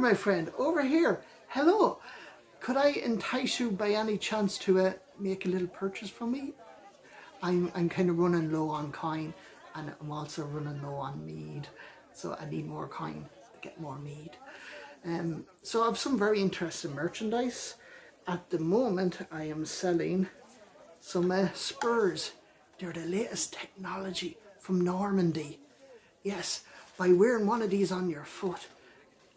my friend, over here. Hello. Could I entice you by any chance to make a little purchase from me? I'm kind of running low on coin, and I'm also running low on mead, so I need more coin to get more mead. So I have some very interesting merchandise. At the moment I am selling some spurs. They're the latest technology from Normandy. Yes, by wearing one of these on your foot,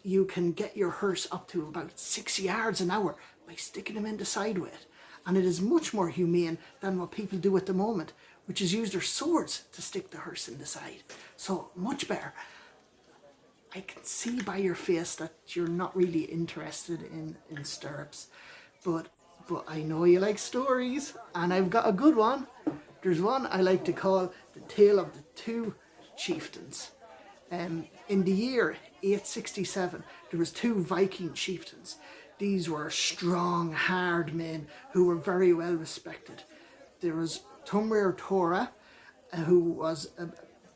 you can get your horse up to about 6 yards an hour by sticking them in the side with it. And it is much more humane than what people do at the moment, which is use their swords to stick the horse in the side. So much better. I can see by your face that you're not really interested in stirrups, but I know you like stories, and I've got a good one. There's one I like to call The Tale of the Two Chieftains. In the year 867, there was two Viking chieftains. These were strong, hard men who were very well respected. There was Tumwer Tora, who was a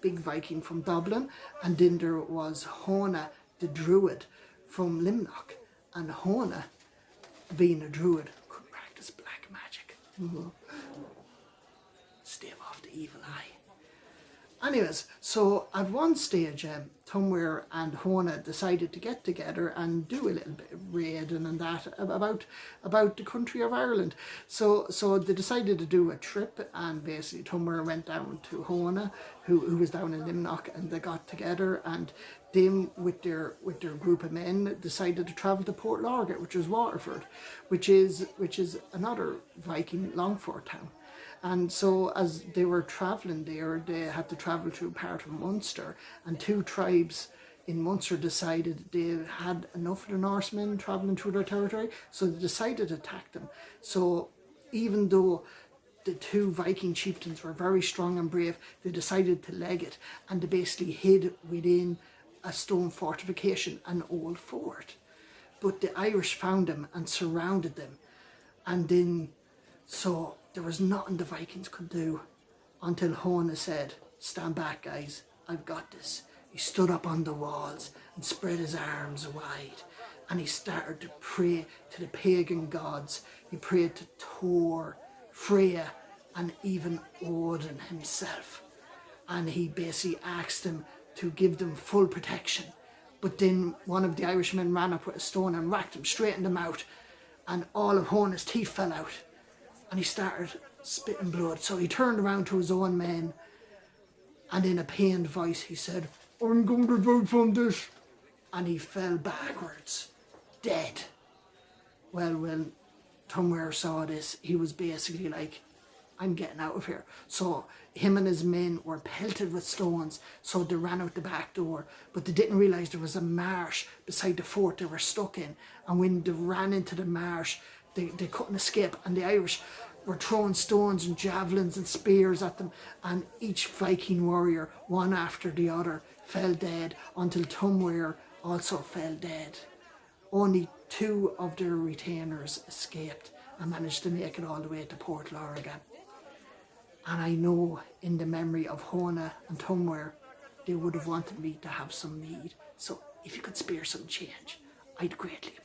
big Viking from Dublin, and then there was Hona the Druid from Limnock. And Hona, being a druid, could practice black magic. Stave off the evil eye. Anyways, so at one stage, Tumwer and Hona decided to get together and do a little bit of raiding and that about the country of Ireland. So they decided to do a trip, and basically Tumwer went down to Hona, who was down in Limnock, and they got together, and them with their group of men decided to travel to Port Lorget, which is Waterford, which is another Viking Longford town. And so as they were travelling there, they had to travel through part of Munster, and two tribes in Munster decided they had enough of the Norsemen travelling through their territory, so they decided to attack them. So even though the two Viking chieftains were very strong and brave, they decided to leg it, and they basically hid within a stone fortification, an old fort. But the Irish found them and surrounded them, and then so there was nothing the Vikings could do until Hona said, "Stand back, guys, I've got this." He stood up on the walls and spread his arms wide, and he started to pray to the pagan gods. He prayed to Thor, Freya, and even Odin himself. And he basically asked them to give them full protection. But then one of the Irishmen ran up with a stone and whacked him straight in the mouth, and all of Hona's teeth fell out. And he started spitting blood. So he turned around to his own men, and in a pained voice he said, "I'm going to die from this." And he fell backwards, dead. Well, when Tumwer saw this, he was basically like, "I'm getting out of here." So him and his men were pelted with stones, so they ran out the back door, but they didn't realise there was a marsh beside the fort they were stuck in, and when they ran into the marsh, they couldn't escape, and the Irish were throwing stones and javelins and spears at them, and each Viking warrior, one after the other, fell dead, until Tumwer also fell dead. Only two of their retainers escaped and managed to make it all the way to Port Lorget. And I know, in the memory of Hona and Tumwer, they would have wanted me to have some mead. So if you could spare some change, I'd greatly appreciate it.